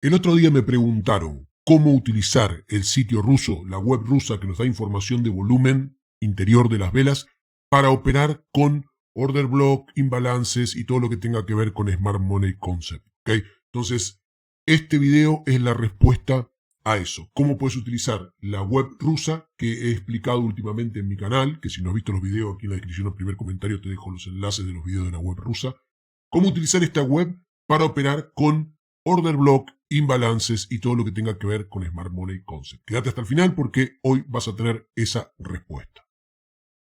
El otro día me preguntaron cómo utilizar el sitio ruso, la web rusa que nos da información de volumen interior de las velas para operar con order block, imbalances y todo lo que tenga que ver con Smart Money Concept. ¿Okay? Entonces, este video es la respuesta a eso. ¿Cómo puedes utilizar la web rusa que he explicado últimamente en mi canal? Que si no has visto los videos, aquí en la descripción del primer comentario te dejo los enlaces de los videos de la web rusa. ¿Cómo utilizar esta web para operar con order block, imbalances y todo lo que tenga que ver con Smart Money Concept? Quédate hasta el final porque hoy vas a tener esa respuesta.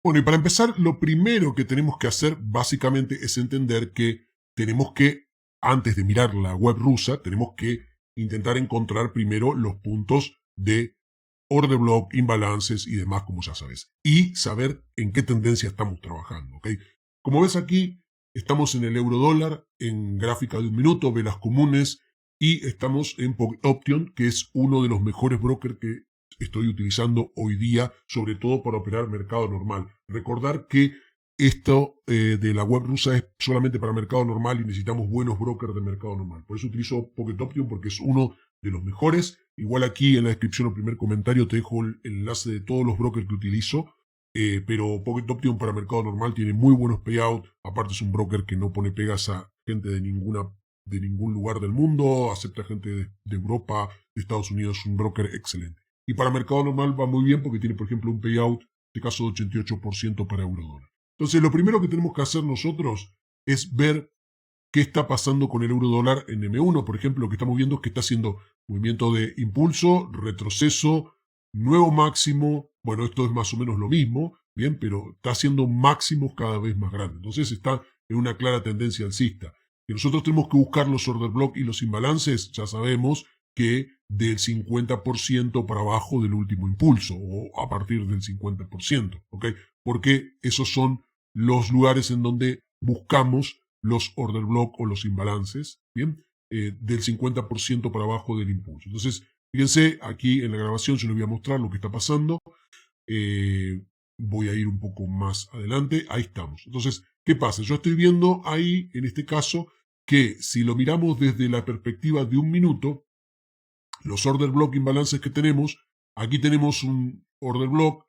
Bueno, y para empezar, lo primero que tenemos que hacer básicamente es entender que tenemos que, antes de mirar la web rusa, tenemos que intentar encontrar primero los puntos de order block, imbalances y demás, como ya sabes. Y saber en qué tendencia estamos trabajando, ¿ok? Como ves aquí, estamos en el euro dólar, en gráfica de un minuto, velas comunes, y estamos en Pocket Option, que es uno de los mejores brokers que estoy utilizando hoy día, sobre todo para operar mercado normal. Recordar que esto de la web rusa es solamente para mercado normal y necesitamos buenos brokers de mercado normal. Por eso utilizo Pocket Option porque es uno de los mejores. Igual aquí en la descripción o primer comentario te dejo el enlace de todos los brokers que utilizo. Pero Pocket Option para mercado normal tiene muy buenos payouts. Aparte es un broker que no pone pegas a gente de ningún lugar del mundo. Acepta gente de Europa, de Estados Unidos. Es un broker excelente. Y para mercado normal va muy bien porque tiene, por ejemplo, un payout, en este caso de 88% para euro dólar. Entonces, lo primero que tenemos que hacer nosotros es ver qué está pasando con el euro dólar en M1. Por ejemplo, lo que estamos viendo es que está haciendo movimiento de impulso, retroceso, nuevo máximo. Bueno, esto es más o menos lo mismo, bien, pero está haciendo máximos cada vez más grandes. Entonces está en una clara tendencia alcista. Y nosotros tenemos que buscar los order block y los imbalances, ya sabemos que del 50% para abajo del último impulso, o a partir del 50%, ¿ok? Porque esos son los lugares en donde buscamos los order block o los imbalances, ¿bien? Del 50% para abajo del impulso. Entonces, fíjense, aquí en la grabación yo les voy a mostrar lo que está pasando. Voy a ir un poco más adelante. Ahí estamos. Entonces, ¿qué pasa? Yo estoy viendo ahí, en este caso, que si lo miramos desde la perspectiva de un minuto, los order block imbalances que tenemos, aquí tenemos un order block.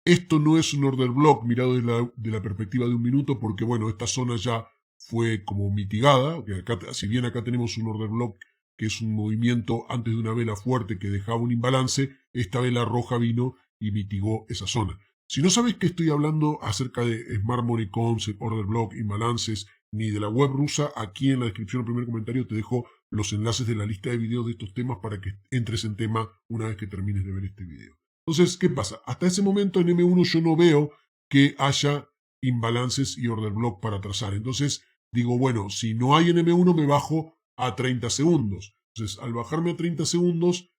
Esto no es un order block mirado de la perspectiva de un minuto porque, bueno, esta zona ya fue como mitigada. Acá, si bien acá tenemos un order block que es un movimiento antes de una vela fuerte que dejaba un imbalance, esta vela roja vino y mitigó esa zona. Si no sabes que estoy hablando acerca de Smart Money Concept, order block, imbalances, ni de la web rusa, aquí en la descripción del primer comentario te dejo los enlaces de la lista de videos de estos temas para que entres en tema una vez que termines de ver este video. Entonces, ¿qué pasa? Hasta ese momento en M1 yo no veo que haya imbalances y order block para trazar. Entonces, digo, bueno, si no hay en M1 me bajo a 30 segundos. Entonces, al bajarme a 30 segundos,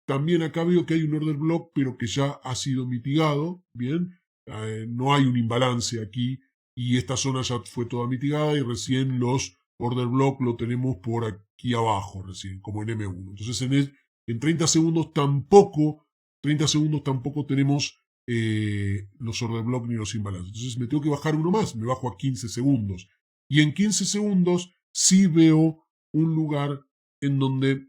también acá veo que hay un order block, pero que ya ha sido mitigado, ¿bien? No hay un imbalance aquí y esta zona ya fue toda mitigada y recién los order block lo tenemos por aquí abajo, recién, como en M1. Entonces, en 30 segundos tampoco tenemos los order block ni los imbalances. Entonces me tengo que bajar uno más, me bajo a 15 segundos. Y en 15 segundos sí veo un lugar en donde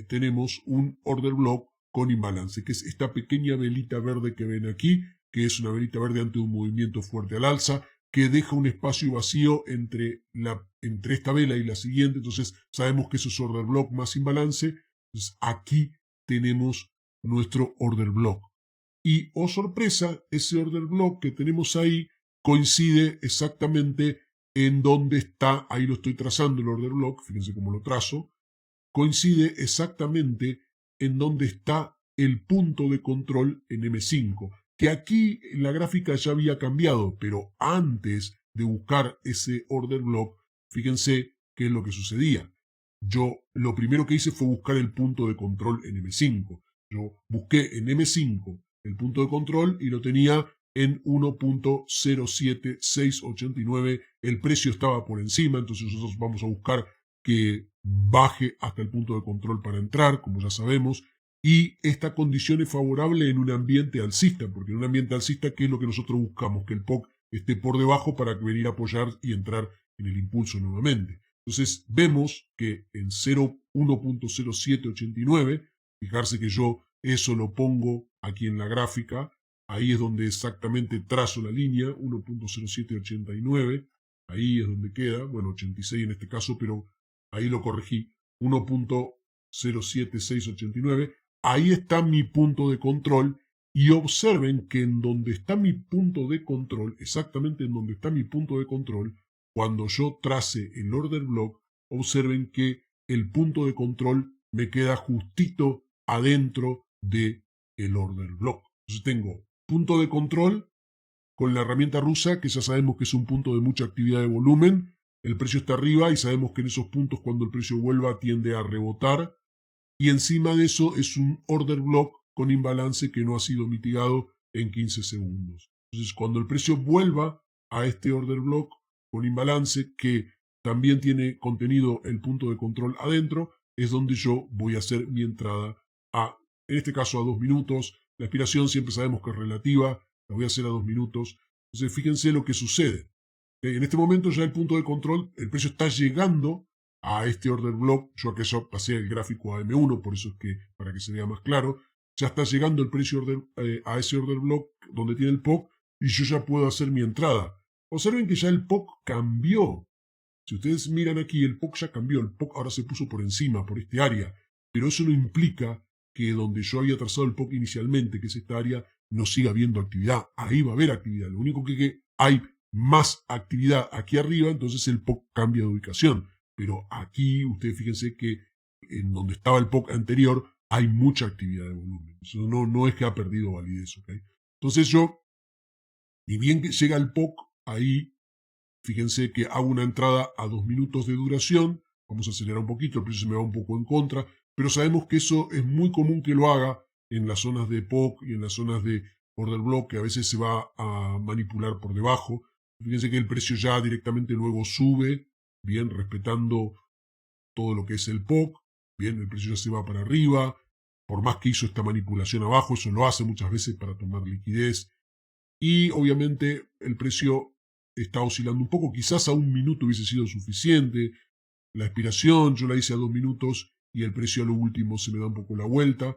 tenemos un order block con imbalance, que es esta pequeña velita verde que ven aquí, que es una velita verde ante un movimiento fuerte al alza, que deja un espacio vacío entre esta vela y la siguiente. Entonces sabemos que eso es order block más imbalance. Entonces aquí tenemos nuestro order block. Y, oh sorpresa, ese order block que tenemos ahí coincide exactamente en donde está, ahí lo estoy trazando el order block, fíjense cómo lo trazo, coincide exactamente en donde está el punto de control en M5, que aquí en la gráfica ya había cambiado, pero antes de buscar ese order block, fíjense qué es lo que sucedía. Yo lo primero que hice fue buscar el punto de control en M5. Yo busqué en M5 el punto de control y lo tenía en 1.07689. El precio estaba por encima, entonces nosotros vamos a buscar que baje hasta el punto de control para entrar, como ya sabemos, y esta condición es favorable en un ambiente alcista, porque en un ambiente alcista, ¿qué es lo que nosotros buscamos? Que el POC esté por debajo para venir a apoyar y entrar en el impulso nuevamente. Entonces vemos que en 1.0789. Fijarse que yo eso lo pongo aquí en la gráfica. Ahí es donde exactamente trazo la línea, 1.0789. Ahí es donde queda, bueno, 86 en este caso, pero ahí lo corregí, 1.07689. Ahí está mi punto de control. Y observen que en donde está mi punto de control, exactamente en donde está mi punto de control, cuando yo trace el order block, observen que el punto de control me queda justito adentro de el order block. Entonces tengo punto de control con la herramienta rusa, que ya sabemos que es un punto de mucha actividad de volumen. El precio está arriba y sabemos que en esos puntos, cuando el precio vuelva, tiende a rebotar. Y encima de eso es un order block con imbalance que no ha sido mitigado en 15 segundos. Entonces, cuando el precio vuelva a este order block con imbalance, que también tiene contenido el punto de control adentro, es donde yo voy a hacer mi entrada en este caso a 2 minutos. La expiración siempre sabemos que es relativa, la voy a hacer a 2 minutos. Entonces, fíjense lo que sucede. En este momento ya el punto de control, el precio está llegando a este order block. Yo aquí ya pasé el gráfico a M1, por eso es que, para que se vea más claro, ya está llegando el precio a ese order block donde tiene el POC y yo ya puedo hacer mi entrada. Observen que ya el POC cambió. Si ustedes miran aquí, el POC ya cambió. El POC ahora se puso por encima, por este área. Pero eso no implica que donde yo había trazado el POC inicialmente, que es esta área, no siga habiendo actividad. Ahí va a haber actividad. Lo único que hay más actividad aquí arriba, entonces el POC cambia de ubicación. Pero aquí, ustedes fíjense que en donde estaba el POC anterior, hay mucha actividad de volumen. Eso no es que ha perdido validez, ¿ok? Entonces yo, ni bien que llega el POC, ahí, fíjense que hago una entrada a 2 minutos de duración. Vamos a acelerar un poquito, el precio se me va un poco en contra, pero sabemos que eso es muy común que lo haga en las zonas de POC y en las zonas de order block, que a veces se va a manipular por debajo. Fíjense que el precio ya directamente luego sube, bien, respetando todo lo que es el POC, bien, el precio ya se va para arriba. Por más que hizo esta manipulación abajo, eso lo hace muchas veces para tomar liquidez. Y obviamente el precio está oscilando un poco, quizás a 1 minuto hubiese sido suficiente. La expiración yo la hice a 2 minutos y el precio a lo último se me da un poco la vuelta.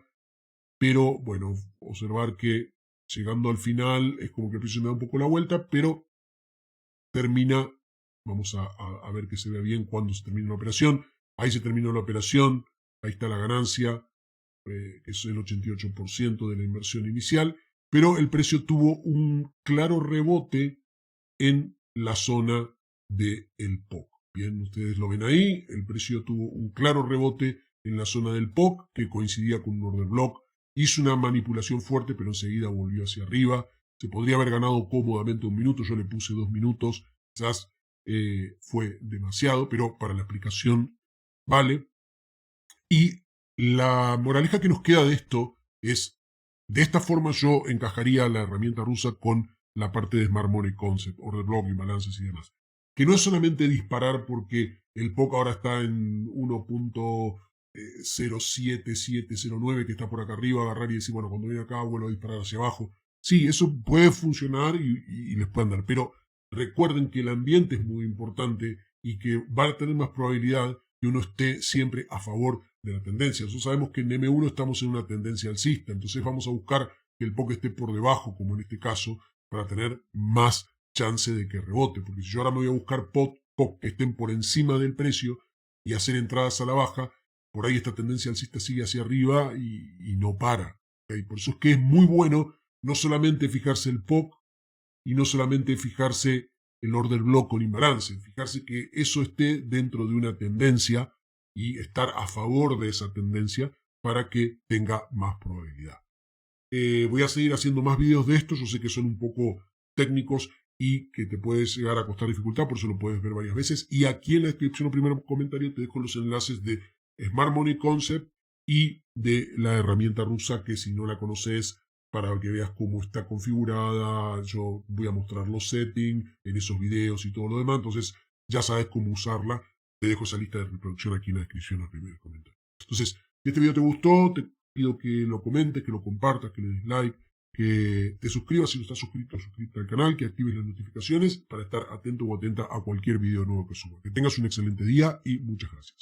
Pero bueno, observar que llegando al final es como que el precio me da un poco la vuelta, pero termina, vamos a ver que se vea bien cuando se termina la operación. Ahí se terminó la operación, ahí está la ganancia, que es el 88% de la inversión inicial, pero el precio tuvo un claro rebote en la zona del POC. Bien, ustedes lo ven ahí, el precio tuvo un claro rebote en la zona del POC, que coincidía con un order block. Hizo una manipulación fuerte, pero enseguida volvió hacia arriba. Se podría haber ganado cómodamente 1 minuto, yo le puse 2 minutos, quizás fue demasiado, pero para la aplicación vale. Y la moraleja que nos queda de esto es, de esta forma yo encajaría la herramienta rusa con la parte de Smart Money Concept, order block, imbalances y demás. Que no es solamente disparar porque el POC ahora está en 1.07709, que está por acá arriba, agarrar y decir, bueno, cuando viene acá vuelvo a disparar hacia abajo. Sí, eso puede funcionar y les puede andar, pero recuerden que el ambiente es muy importante y que va a tener más probabilidad que uno esté siempre a favor de la tendencia. Nosotros sabemos que en M1 estamos en una tendencia alcista, entonces vamos a buscar que el POC esté por debajo, como en este caso, para tener más chance de que rebote, porque si yo ahora me voy a buscar POC que estén por encima del precio y hacer entradas a la baja, por ahí esta tendencia alcista sigue hacia arriba y no para. ¿Okay? Por eso es que es muy bueno no solamente fijarse el POC y no solamente fijarse el order block con imbalance, fijarse que eso esté dentro de una tendencia y estar a favor de esa tendencia para que tenga más probabilidad. Voy a seguir haciendo más videos de esto, yo sé que son un poco técnicos y que te puedes llegar a costar dificultad, por eso lo puedes ver varias veces. Y aquí en la descripción o primer comentario te dejo los enlaces de Smart Money Concept y de la herramienta rusa, que si no la conoces, para que veas cómo está configurada, yo voy a mostrar los settings en esos videos y todo lo demás, entonces ya sabes cómo usarla. Te dejo esa lista de reproducción aquí en la descripción al primer comentario. Entonces, si este video te gustó, te pido que lo comentes, que lo compartas, que le des like, que te suscribas si no estás suscrito al canal, que actives las notificaciones para estar atento o atenta a cualquier video nuevo que suba. Que tengas un excelente día y muchas gracias.